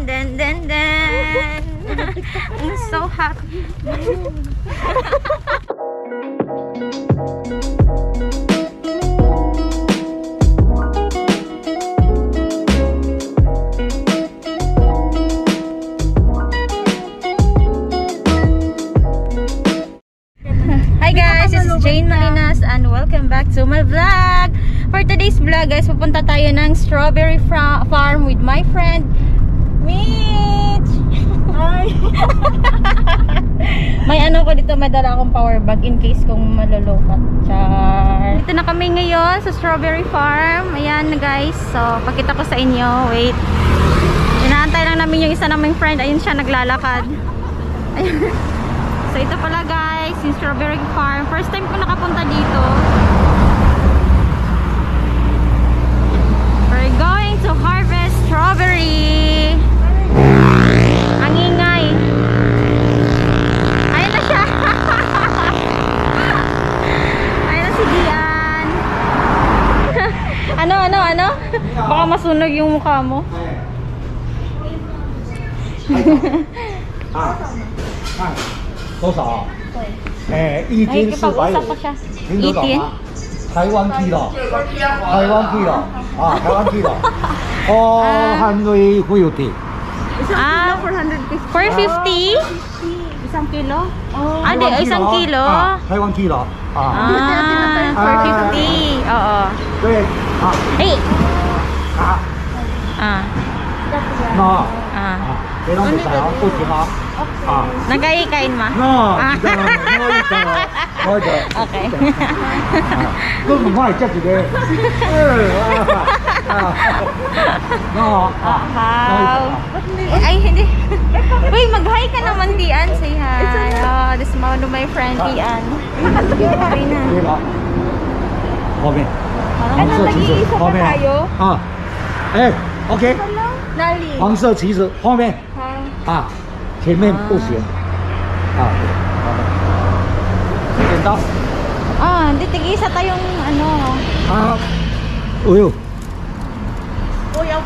den, den, den. I'm so happy. Hi guys, this is Jane Malinas and welcome back to my vlog. For today's vlog guys, pupunta tayo ng strawberry farm with my friend Mitch. Hi. May ano ko dito, madala akong power bag in case kung malulukat. Char. Dito na kami ngayon sa strawberry farm. Ayan na guys. So, pakita ko sa inyo. Wait. Inaantay lang namin yung isa naming friend. Ayun siya naglalakad. Ayun. So ito pala guys, yung strawberry farm. First time ko nakapunta dito. We're going to harvest strawberry. Ang ingay. Ayun na siya. Ayun na si Dian. Ano? Baka masunog yung mukha mo.多少？一斤450，听得懂吗？台湾 kilo， 台湾 kilo， 啊，台湾 kilo， 450。Ah, 450? Isang kilo? Ah, di, isang kilo. 台湾 kilo， 啊。 450. Oo. 对，啊， Ay. 啊， Ah. 那 Ah. 别让你踩啊，不停啊，啊。 Nagkaikain ma? 那，知道了，我知道， Okay. 都唔快接住佢。Wow. Ay, hindi. Uy, mag-hi ka naman, Dian. Say hi. Oh, this is one of my friend, Dian. Okay na. 对了，后面， Ano, nag-iisa pa tayo? 啊，哎，OK， Nali. 黄色旗子后面啊，前面不行啊，剪刀 Ah, hindi, tig-isa tayong ano. 啊，哎呦，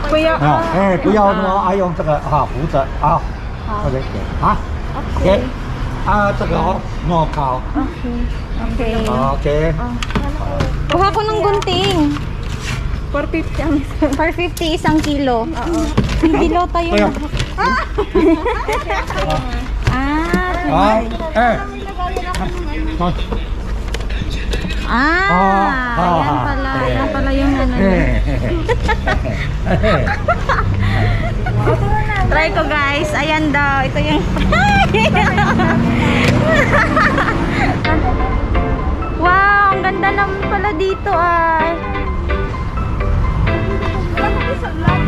Kuya. 啊，哎，不要呢，啊，用这个啊扶着啊，OK，啊，OK，啊，这个哦，弄好 Okay. ，OK， Kuha ko ng gunting. 450 isang kilo. Hindi lo tayo. 哎呀， Ah. 哎，Ayan pala. Ayan pala yung ano. Try ko guys. Ayan daw. Ito yung wow, ang ganda naman pala dito ay.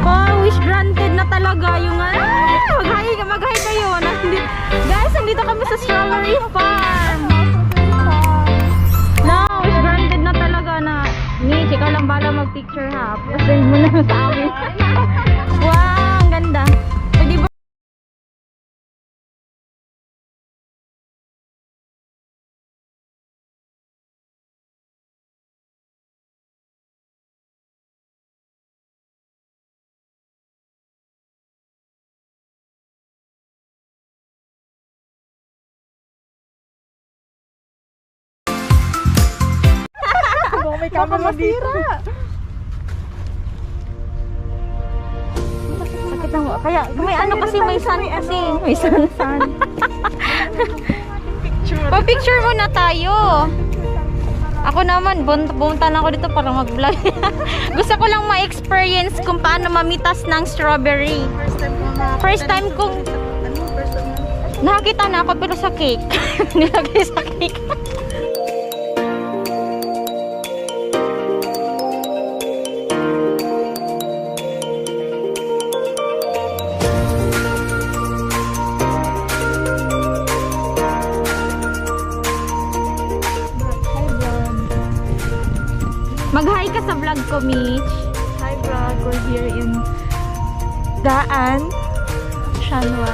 Oh, wish granted na talaga yung mag-hi kayo. Guys, nandito kami sa strawberry farm. No, wish granted na talaga na. Mitch, ikaw lang bala mag-picture ha. Send mo na sa amin. Wow, ang ganda. Pwede ba? May camera dito. Sakit na mo. Kaya may ano kasi may sun kasi. May sun. Pa-picture muna tayo. Ako naman, bumunta na ako dito para mag-vlog. Gusto ko lang ma-experience kung paano mamitas ng strawberry. First time kong nakakita na ako pero sa cake. Nilagay sa cake. Mag-hi ka sa vlog ko, Mitch. Hi vlog, we're here in Daan, Shanwa.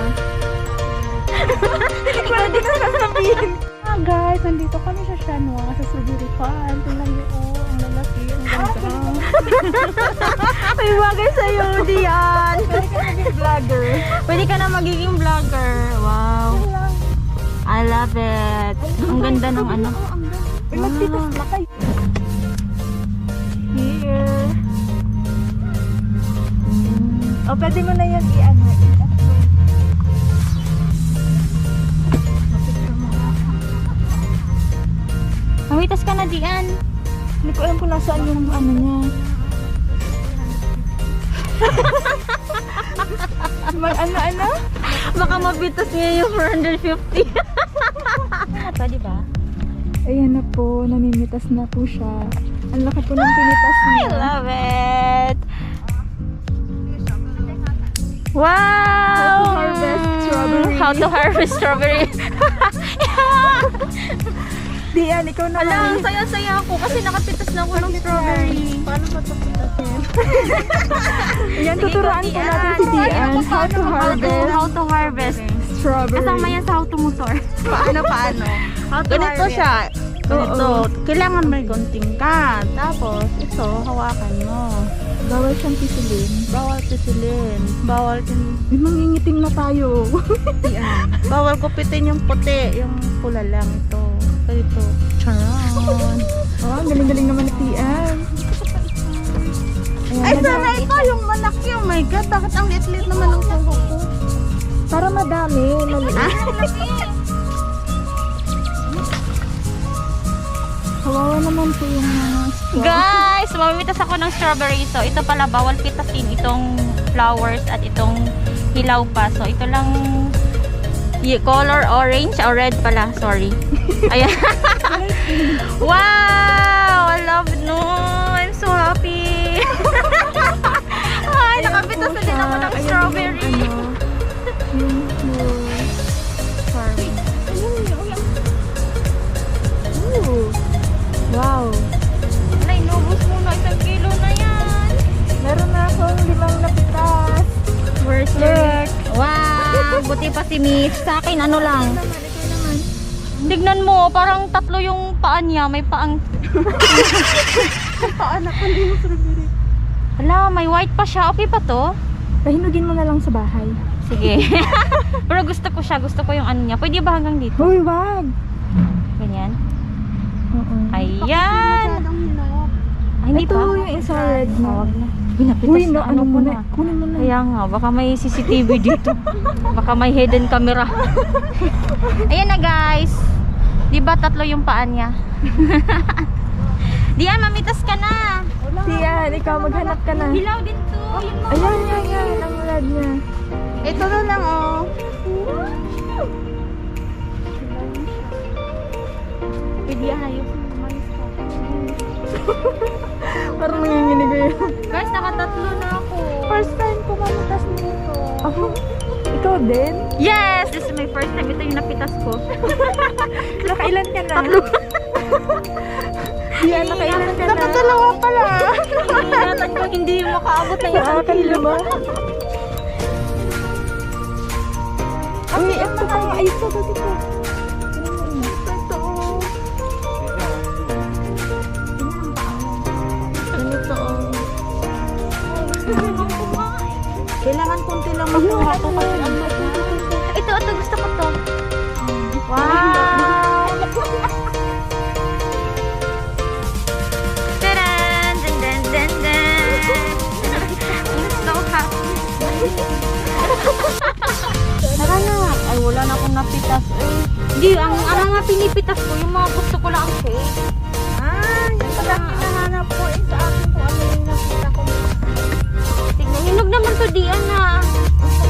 Pwede na sasabihin. Guys, nandito kami sa Shanwa, sa Strawberry Farm. Tingnan niyo, ang lalaki, ang ganda. May bagay sa'yo, Dian. vlogger. Pwede ka na magiging vlogger. Wow. I love it. Ang ganda ng ano. Uy, magpitas na kayo. Here. O, pwede mo na yan i-ano. Mawitas ka na, Dian. Hindi ko alam kung nasaan yung ano niya. Ano? Baka mabitas niya yung 450. Pwede ba? Ayan na po, namimitas na po siya. Ang laki po ng pinitas I niya. love it. Wow! How to harvest strawberry. How to harvest strawberry. Dian, ikaw na. Ala, ang saya-saya ako kasi nakapitas na ako ng strawberry. Paano ba ito pitasin? Ayan, Sige, tuturuan po Dian. natin si Dian. How to harvest How to harvest. strawberry. Kasama yan sa how to motor. Paano? Ganito siya. Ganito. Kailangan may gunting ka. Tapos, ito, hawakan mo. Bawal siyang pisilin. Bawal pisilin. Bawal May mangingiting na tayo. Bawal kupitin yung puti. Yung pula lang ito. Ito. Charon. Oh, ang galing-galing naman ni Tian. Ayan, Ay, madami. sana ito yung malaki. Oh my God. Bakit ang liit-liit naman ng kuko ko? Para madami. Maliit. Kawawa naman po yung mga straw. Guys, mamimitas ako ng strawberry. So, ito pala, bawal pitasin itong flowers at itong hilaw pa. So, ito lang color orange or red pala. Sorry. Ayan. Wow! I love it. No, I'm so happy. Ay, nakapitas na din ako ng Ayan strawberry. yung farm. Ooh. Wow. Ay, inubos mo na. 1 kilo na yan. Meron na akong 5 napitas. Where's Look. Wow! Buti pa si Miss. Sa akin, ano lang. Ikaw naman. Tignan mo, parang 3 yung paa niya. May paang... Paanak ko yung strawberry. Hala, may white pa siya. Okay pa to? Pahinugin mo na lang sa bahay. Sige. Pero gusto ko siya. Gusto ko yung ano niya. Pwede ba hanggang dito? Hoy, wag! Ganyan. Oo. Ayan. Ay, hindi Ito pa. yung infrared mo. Tawag na. Pinapitas Uy, na. ano ko mo na? Kunin mo na. Kaya nga, baka may CCTV dito. Baka may hidden camera. Ayan na guys. Di ba 3 yung paa niya? Diyan, mamitas ka na. Tian, ikaw maghanap ka na. Hilaw din to. Yung mga... Ayan, ang mulad niya. Ito na lang, oh. Pwede ayos. Parang nanginginig ko yun. Guys, nakatatlo na ako. First time ko mamitas nito. Ako? Ikaw din? Yes! This is my first time. Ito yung napitas ko. Nakailan ka na? Tian, nakailan ka na? Nakadalawa pala. Ingatan ko hindi makaabot na Sa akin 5. Ay, ito pa. Ay, ito. Ito. Ganito, oh. Kailangan konti lang makuha ko kasi ang Ito, gusto ko to. Wow! Taran! Dun, dun, dun, dun. I'm so happy. Tara na. Ay, wala na akong napitas. Hindi, ang nga pinipitas ko, yung mga gusto ko lang ang shake. yung pala hinahanap ko sa akin kung ano yung nakita ko. Tignan, hinog naman to diyan na.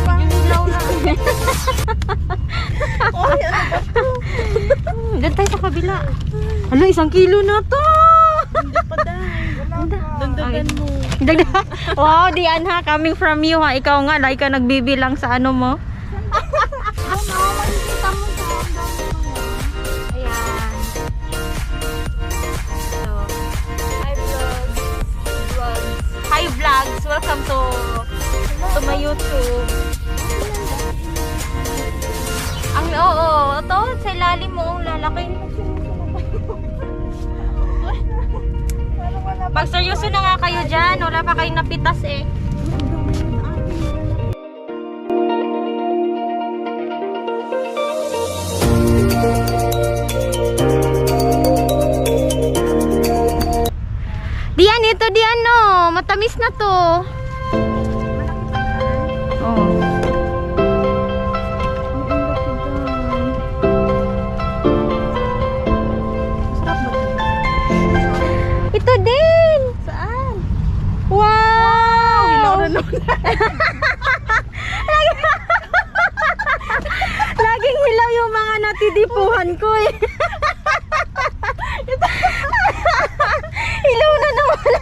Yung hilaw na. Oy, ano ba? Doon tayo sa kabila. Hala, 1 kilo na to. Hindi pa dahil. Dundugan mo. Dagdag. Wow, Dian ha, coming from you ha. Ikaw nga, like ka nagbibilang sa ano mo. Makikita mo sa Ayan. So, hi vlogs. Welcome to my YouTube. Ang oo, ito sa ilalim mo ang lalaki. Magseryoso na nga kayo dyan. Wala pa kayong napitas eh. Ito di ano, matamis na to. Oh. Ito din. Saan? Wow! Hilaw na naman. Laging hilaw yung mga natidipuhan ko eh. Hilaw na naman.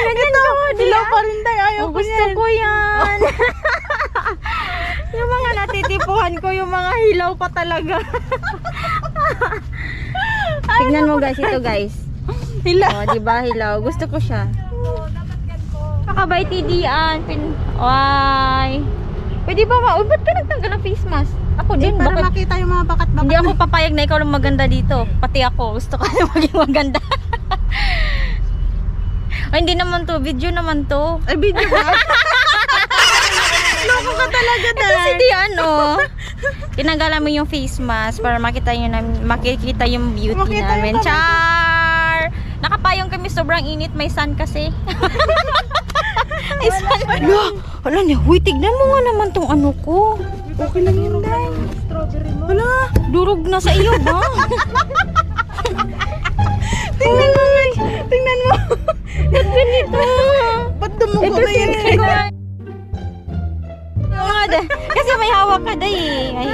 Ganyan ko. Hilaw pa rin tayo. Ayaw ko Gusto yan. ko yan. Yung mga natitipuhan ko, yung mga hilaw pa talaga. Tignan mo guys, ito guys. Hilaw. Oh, di ba hilaw? Gusto ko siya. Kakabay tidian. Why? Pwede ba ma? Uy, ba't ka nagtanggal ng face mask? Ako din. Para Bakit? makita yung mga bakat-bakat. Hindi ako papayag na ikaw lang maganda dito. Pati ako. Gusto ko na maging maganda. Ay, hindi naman to. Video naman to. Ay, video ba? Loko ka talaga, Ito Day. si Dian, oh. Tinanggalan mo yung face mask para makita yung beauty Makita namin. yung Char! Nakapayong kami, sobrang init. May sun kasi. May sun. Hala niya. Uy, tignan mo nga naman tong ano ko. Okay lang yun, Day. Strawberry mo. Wala. Durog na sa iyo ba? Tingnan mo, guys. Tingnan mo. Ba't ganito? Ba't dumugo na yun? Kasi may hawak ka day eh. Ay.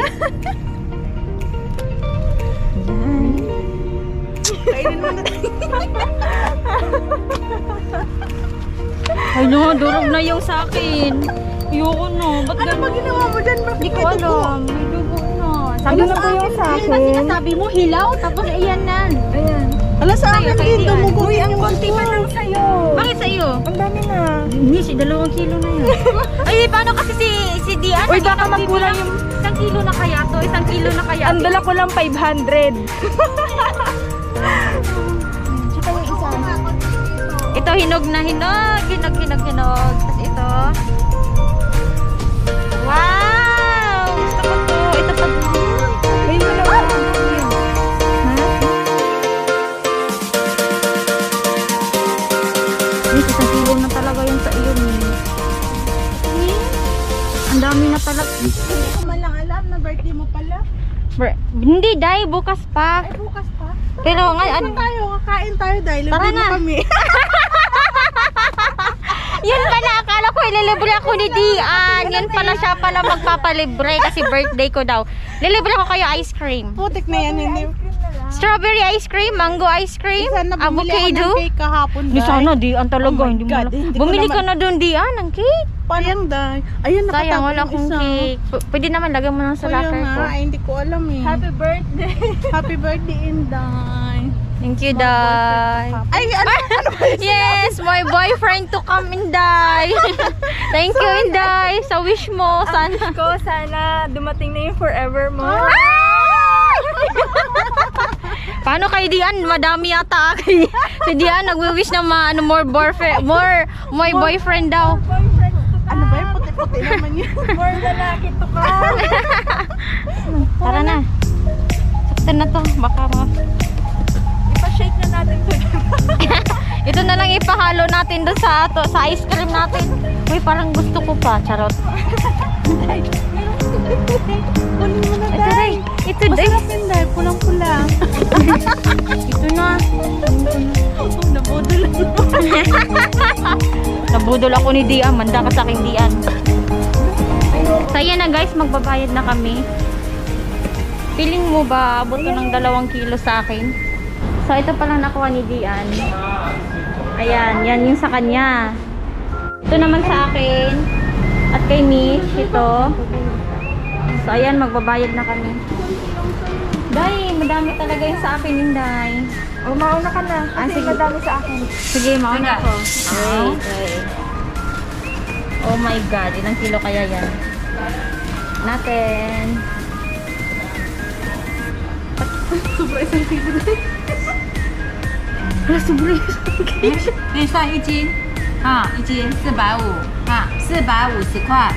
Kainin mo na. Ay no, durog na yung sa akin. Ayoko na. Ba't Ano ba ginawa mo dyan? Bakit Hindi ko may dugo? alam. May dugo na. Sabi Ano mo sa po yung akin sa din? akin. Kasi nasabi mo hilaw, tapos ayan na. Ayan. Ala, sa akin Sa'yo, din. kay Dian. Dumugo din yung Konti pa lang sa'yo. Bakit sa'yo? Ang dami na. Hindi, 2 kilo na yun. Ay, paano kasi si Dian? Uy, baka magkulang yung... 1 kilo na kaya to? 1 kilo na kaya Ang dala ko lang 500. Tsaka yung isa. Ito, hinog na hinog. Hinog. Tapos ito. Wow! Gusto ko to. Ito pa. Ayun mo naman. Dito, 1 kilo na talaga yung sa iyo. Ang dami na talaga. Hindi ko man lang alam na birthday mo pala. Hindi, dahil bukas pa. Ay, bukas pa. Pero nga, Saan tayo? Kakain tayo dahil Tara libre mo na. kami. Yan pala, akala ko ililibre ako ni Dian. Yan pala siya pala magpapalibre kasi birthday ko daw. Lilibre ko kayo ice cream. Putik na yan. Hindi. Strawberry ice cream, mango ice cream, Sana bumili ako avocado. ng cake kahapon, Di Day. sana, Dian talaga. Oh my hindi mo God, na- hindi ko Bumili ka naman- na doon, Dian, ng cake. Sayang, Day. Ayun, Sayang, nakatago wala yung akong isa. cake. Pwede naman, lagyan mo na sa Sayang locker ko. nga, ay, hindi ko alam eh. Happy birthday. Happy birthday, Inday. Thank you, Day. Ay, ano ba yun? Yes, my boyfriend to come, Inday. Thank you, Inday. Sa wish mo, sana. Ko, sana dumating na yung forever mo. Paano kay Dian? Madami yata kay si Dian nagwi-wish na more boyfriend daw. Boyfriend to ka. Ano ba yun? Puti-puti naman yun. More lalaki to ka. Tara na. Saktan na to. Baka Ipa-shake na natin to. ito na lang ipahalo natin doon sa ice cream natin. Uy, parang gusto ko pa. Charot. Kunin mo na, Ito Day. day. Ito day. Masarap yun, Day. Pulang-pula. Ito na. Nabudol ako. Nabudol ako ni Dian. Manda ka sa aking Dian. So yan na guys, magbabayad na kami. Feeling mo ba abot to ng 2 kilo sa akin? So ito palang nakuha ni Dian. Ayan, yan yung sa kanya. Ito naman sa akin. At kay Mish, ito. So ayan, magbabayad na kami. Day, madami talaga yung sa akin, Inday. O, mauna ka na. Kasi sige. madami sa akin. Sige, mauna ko. Wait. Oh my God, ilang kilo kaya yan? Natin. Sobra isang kilo. Sobra. 给你算1斤，啊，1斤450，啊，450块。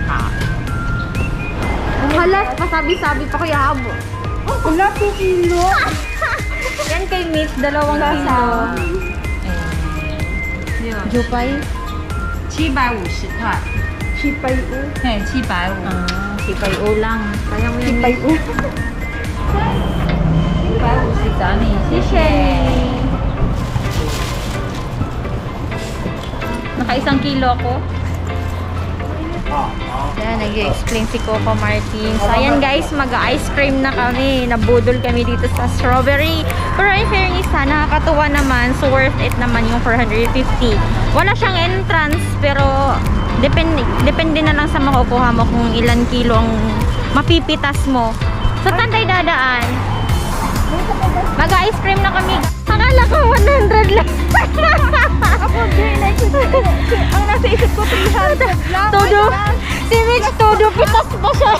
好。 Hala, pasabi-sabi pa kuya Abo. Wala, 2 kilo. Yan kay Mitch, 2 kilo. Jupay? 750块， Shipay u. 嘿，750。 Sipay ulang. Kaya mo yan, Shipay Mitch. u. 750找你，谢谢。 Naka-1 kilo ako. 啊好。 Yan, nag-explain si Coco Martin. So, ayan guys, mag-ice cream na kami. Nabudol kami dito sa strawberry. Pero in fairness, nakakatuwa naman. So, worth it naman yung 450. Wala siyang entrance, pero depende na lang sa makukuha mo kung ilan kilo ang mapipitas mo. So, tanday dadaan. Mag-ice cream na kami. Akala ko 100 lang. Ako, din, ang nasa isip ko 300 lang. Todo. Si Mitch, todo pitas pa siya.